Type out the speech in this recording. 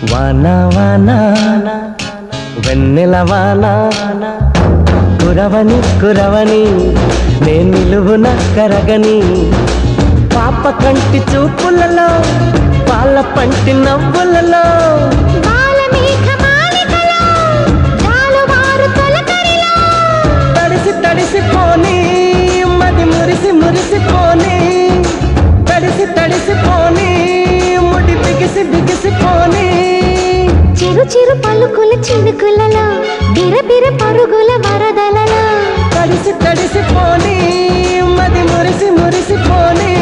వానా వానా వెన్నెల వానా కురవని కురవని నే నిలువున కరగని పాప కంటి చూపులలో పాల పంటి నవ్వులలో తడిసి తడిసిపోని మది మురిసి మురిసిపోని తడిసి తడిసిపోని ముడి బిగిసి బిగిసిపోని చిరు చిరు పలుకుల చినుకులలో బిరబిర పరుగుల వరదలలో తడిసి తడిసిపోని మది మురిసి మురిసిపోని